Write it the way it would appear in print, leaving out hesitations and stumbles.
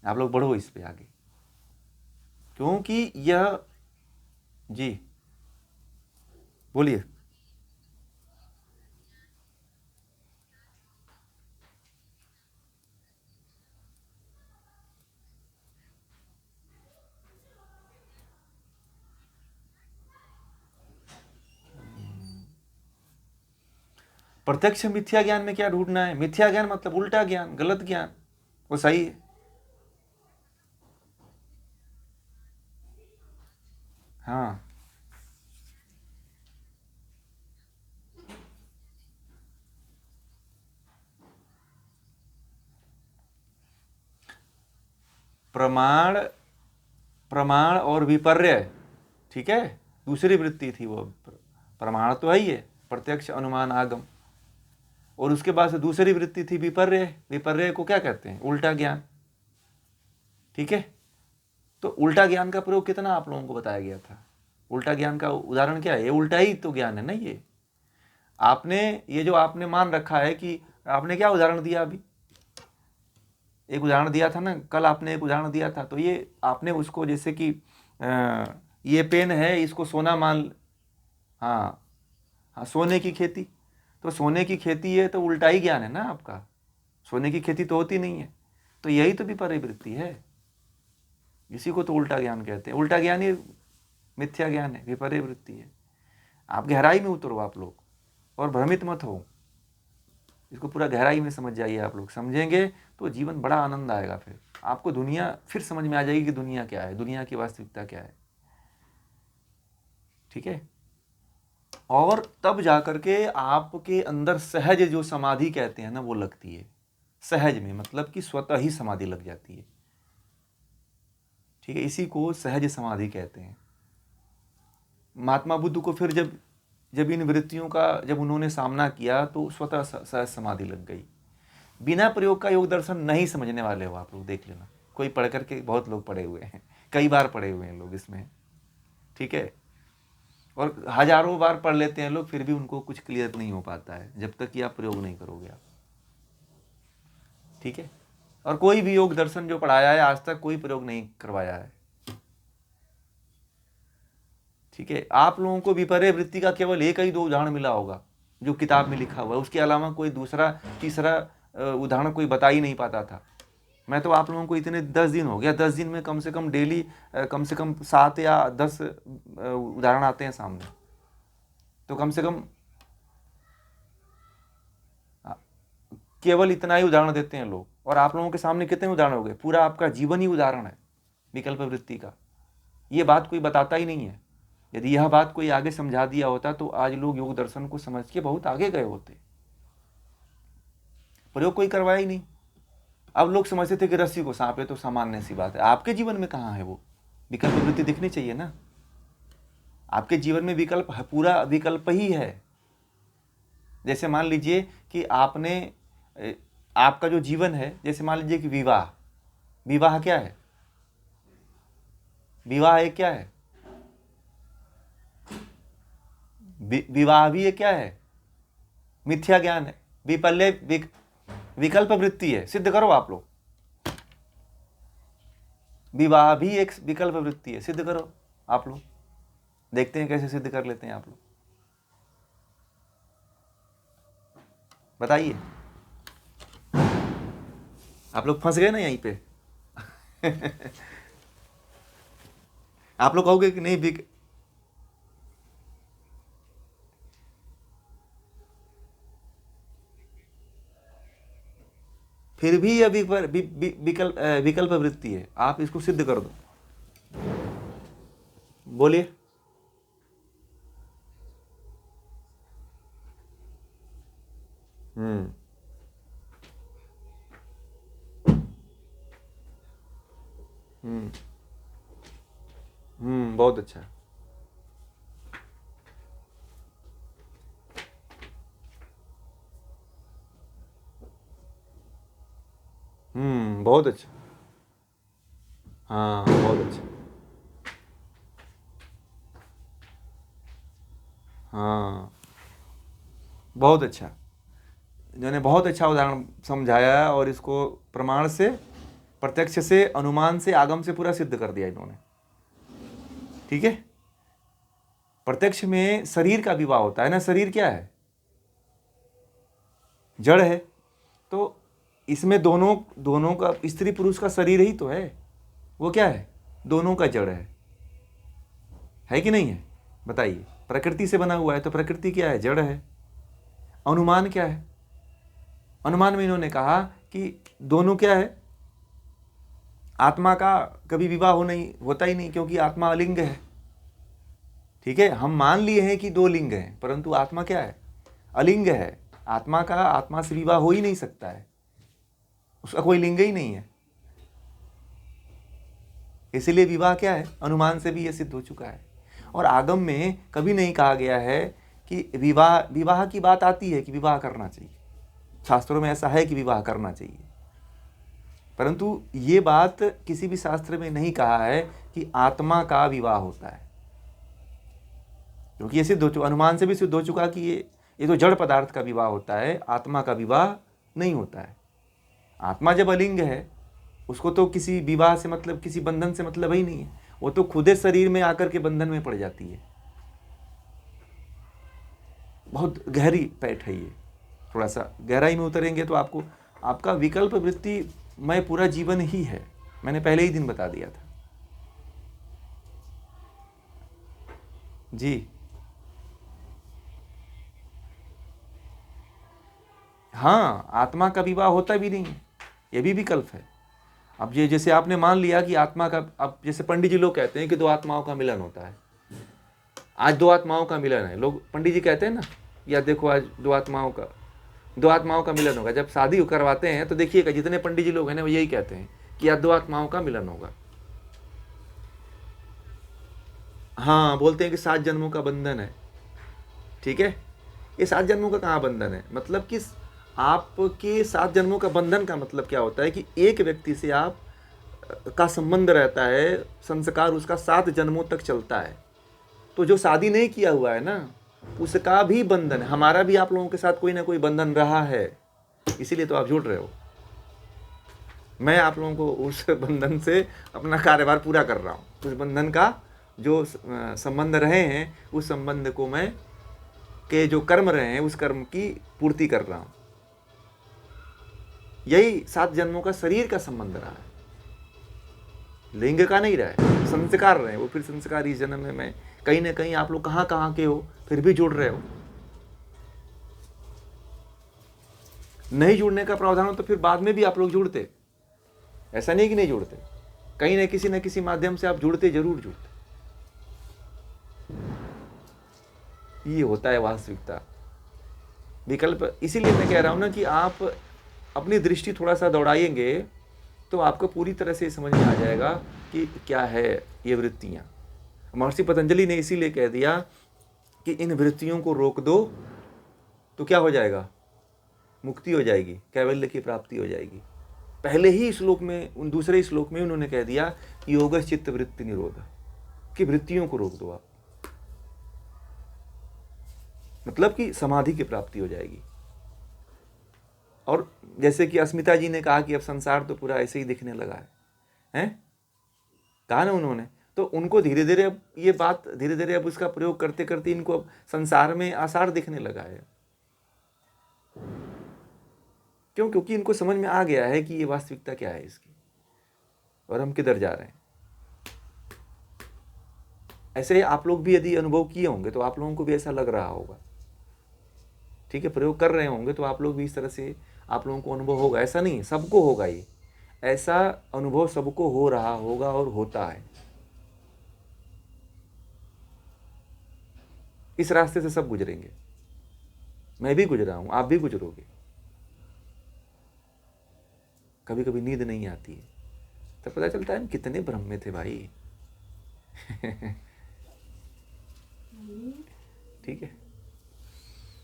आप लोग बढ़ो इस पे आगे, क्योंकि यह, जी बोलिए। प्रत्यक्ष मिथ्या ज्ञान में क्या ढूंढना है? मिथ्या ज्ञान मतलब उल्टा ज्ञान, गलत ज्ञान, वो सही है। हाँ, प्रमाण, प्रमाण और विपर्य, ठीक है, दूसरी वृत्ति थी वो। प्रमाण तो है ही है, प्रत्यक्ष अनुमान आगम, और उसके बाद से दूसरी वृत्ति थी विपर्य। विपर्य को क्या कहते हैं? उल्टा ज्ञान, ठीक है। तो उल्टा ज्ञान का प्रयोग कितना आप लोगों को बताया गया था? उल्टा ज्ञान का उदाहरण क्या है? ये उल्टा ही तो ज्ञान है ना। ये आपने, ये जो आपने मान रखा है कि, आपने क्या उदाहरण दिया अभी? एक उदाहरण दिया था ना, कल आपने एक उदाहरण दिया था, तो ये आपने उसको जैसे कि ये पेन है, इसको सोना मान, हाँ हाँ, सोने की खेती, तो सोने की खेती है तो उल्टा ही ज्ञान है ना आपका। सोने की खेती तो होती नहीं है, तो यही तो विपर्य वृत्ति है, इसी को तो उल्टा ज्ञान कहते हैं। उल्टा ज्ञान ही मिथ्या ज्ञान है, विपर्य वृत्ति है। आप गहराई में उतरो आप लोग, और भ्रमित मत हो, इसको पूरा गहराई में समझ जाइए। आप लोग समझेंगे तो जीवन बड़ा आनंद आएगा, फिर आपको दुनिया फिर समझ में आ जाएगी कि दुनिया क्या है, दुनिया की वास्तविकता क्या है, ठीक है। और तब जाकर के आपके अंदर सहज जो समाधि कहते हैं ना, वो लगती है। सहज में मतलब कि स्वतः ही समाधि लग जाती है, ठीक है, इसी को सहज समाधि कहते हैं। महात्मा बुद्ध को फिर जब जब इन वृत्तियों का जब उन्होंने सामना किया तो स्वतः सहज समाधि लग गई। बिना प्रयोग का योग दर्शन नहीं समझने वाले हो आप लोग, देख लेना। कोई पढ़ करके, बहुत लोग पढ़े हुए हैं, कई बार पढ़े हुए हैं लोग इसमें, ठीक है, और हजारों बार पढ़ लेते हैं लोग, फिर भी उनको कुछ क्लियर नहीं हो पाता है जब तक कि आप प्रयोग नहीं करोगे आप, ठीक है। और कोई भी योग दर्शन जो पढ़ाया है आज तक कोई प्रयोग नहीं करवाया है, ठीक है। आप लोगों को विपर्य वृत्ति का केवल एक ही दो उदाहरण मिला होगा जो किताब में लिखा हुआ है, उसके अलावा कोई दूसरा तीसरा उदाहरण कोई बता ही नहीं पाता था। मैं तो आप लोगों को इतने 10 दिन हो गया, 10 दिन में कम से कम डेली कम से कम 7 या 10 उदाहरण आते हैं सामने, तो कम से कम केवल इतना ही उदाहरण देते हैं लोग। और आप लोगों के सामने कितने उदाहरण हो गए? पूरा आपका जीवन ही उदाहरण है विकल्प वृत्ति का। ये बात कोई बताता ही नहीं है। यदि यह बात कोई आगे समझा दिया होता तो आज लोग योग दर्शन को समझ के बहुत आगे गए होते। प्रयोग कोई करवाया ही नहीं। अब लोग समझते थे कि रस्सी को सांप है तो सामान्य सी बात है। आपके जीवन में कहाँ है वो विकल्प वृत्ति? दिखनी चाहिए ना। आपके जीवन में विकल्प है, पूरा विकल्प ही है। जैसे मान लीजिए कि आपने आपका जो जीवन है, जैसे मान लीजिए कि विवाह, विवाह क्या है? विवाह एक क्या है? विवाह भी एक क्या है? मिथ्या ज्ञान है, विपल्य विकल्प वृत्ति है। सिद्ध करो आप लोग, विवाह भी एक विकल्प वृत्ति है, सिद्ध करो आप लोग। देखते हैं कैसे सिद्ध कर लेते हैं आप लोग, बताइए। आप लोग फंस गए ना यहीं पे। आप लोग कहोगे कि नहीं फिर भी यह विकल्प वृत्ति है, आप इसको सिद्ध कर दो, बोलिए। हम्म हम्म बहुत अच्छा। बहुत अच्छा। हाँ, बहुत अच्छा। हाँ, बहुत अच्छा। इन्होंने बहुत अच्छा उदाहरण समझाया, और इसको प्रमाण से प्रत्यक्ष से, अनुमान से, आगम से पूरा सिद्ध कर दिया इन्होंने। ठीक है, प्रत्यक्ष में शरीर का विवाह होता है ना। शरीर क्या है? जड़ है। तो इसमें दोनों का, स्त्री पुरुष का शरीर ही तो है। वो क्या है? दोनों का जड़ है कि नहीं है? बताइए। प्रकृति से बना हुआ है, तो प्रकृति क्या है? जड़ है। अनुमान क्या है? अनुमान में इन्होंने कहा कि दोनों क्या है? आत्मा का कभी विवाह होता ही नहीं, क्योंकि आत्मा अलिंग है। ठीक है, हम मान लिए हैं कि दो लिंग हैं, परंतु आत्मा क्या है? अलिंग है। आत्मा का आत्मा से विवाह हो ही नहीं सकता है, उसका कोई लिंग ही नहीं है। इसीलिए विवाह क्या है? अनुमान से भी यह सिद्ध हो चुका है। और आगम में कभी नहीं कहा गया है कि विवाह की बात आती है कि विवाह करना चाहिए। शास्त्रों में ऐसा है कि विवाह करना चाहिए, परंतु ये बात किसी भी शास्त्र में नहीं कहा है कि आत्मा का विवाह होता है, क्योंकि ये सिद्ध हो चुका, अनुमान से भी सिद्ध हो चुका कि ये तो जड़ पदार्थ का विवाह होता है, आत्मा का विवाह नहीं होता है। आत्मा जब अलिंग है, उसको तो किसी विवाह से मतलब, किसी बंधन से मतलब ही नहीं है। वो तो खुदे शरीर में आकर के बंधन में पड़ जाती है। बहुत गहरी पैठ है ये। थोड़ा सा गहराई में उतरेंगे तो आपका विकल्प वृत्ति मैं पूरा जीवन ही है। मैंने पहले ही दिन बता दिया था जी। हाँ, आत्मा का विवाह होता भी नहीं है, ये भी विकल्प है। अब ये जैसे आपने मान लिया कि आत्मा का, अब जैसे पंडित जी लोग कहते हैं कि दो आत्माओं का मिलन होता है। आज दो आत्माओं का मिलन है, लोग पंडित जी कहते हैं ना, या देखो आज दो आत्माओं का मिलन होगा। जब शादी करवाते हैं तो देखिएगा जितने पंडित जी लोग हैं ना, वो यही कहते हैं कि आज दो आत्माओं का मिलन होगा। हाँ, बोलते हैं कि 7 जन्मों का बंधन है। ठीक है, ये 7 जन्मों का कहाँ बंधन है? मतलब कि आपके 7 जन्मों का बंधन का मतलब क्या होता है कि एक व्यक्ति से आप का संबंध रहता है, संस्कार उसका 7 जन्मों तक चलता है। तो जो शादी नहीं किया हुआ है ना, उसका भी बंधन है। हमारा भी आप लोगों के साथ कोई ना कोई बंधन रहा है, इसीलिए तो आप जुड़ रहे हो। मैं आप लोगों को उस बंधन से अपना कार्यभार पूरा कर रहा हूँ। उस बंधन का जो संबंध रहे हैं, उस संबंध को मैं के जो कर्म रहे हैं, उस कर्म की पूर्ति कर रहा हूँ। यही 7 जन्मों का शरीर का संबंध रहा है, लिंग का नहीं रहा है। संस्कार रहे, वो फिर संस्कार इस जन्म में मैं कहीं ना कहीं, आप लोग कहाँ के हो, फिर भी जुड़ रहे हो। नहीं जुड़ने का प्रावधान हो तो फिर बाद में भी आप लोग जुड़ते, ऐसा नहीं कि नहीं जुड़ते। कहीं ना किसी माध्यम से आप जुड़ते, जरूर जुड़ते। ये होता है वास्तविकता। विकल्प, इसीलिए मैं कह रहा हूं ना कि आप अपनी दृष्टि थोड़ा सा दौड़ाएंगे तो आपको पूरी तरह से समझ में आ जाएगा कि क्या है ये वृत्तियां। महर्षि पतंजलि ने इसीलिए कह दिया कि इन वृत्तियों को रोक दो तो क्या हो जाएगा? मुक्ति हो जाएगी, कैवल्य की प्राप्ति हो जाएगी। पहले ही श्लोक में, दूसरे श्लोक में उन्होंने कह दिया कि योगः चित्त वृत्ति निरोध, कि वृत्तियों को रोक दो आप, मतलब कि समाधि की प्राप्ति हो जाएगी। और जैसे कि अस्मिता जी ने कहा कि अब संसार तो पूरा ऐसे ही दिखने लगा है, हैं? कहा ना उन्होंने, तो उनको धीरे धीरे अब ये बात, धीरे धीरे अब उसका प्रयोग करते करते इनको अब संसार में आसार दिखने लगा है। क्यों? क्योंकि इनको समझ में आ गया है कि ये वास्तविकता क्या है इसकी, और हम किधर जा रहे हैं। ऐसे आप लोग भी यदि अनुभव किए होंगे तो आप लोगों को भी ऐसा लग रहा होगा। ठीक है, प्रयोग कर रहे होंगे तो आप लोग भी इस तरह से आप लोगों को अनुभव होगा। ऐसा नहीं, सबको होगा ये, ऐसा अनुभव सबको हो रहा होगा और होता है। इस रास्ते से सब गुजरेंगे, मैं भी गुजरा हूं, आप भी गुजरोगे। कभी कभी नींद नहीं आती है तो पता चलता है कितने भ्रम में थे भाई। ठीक है।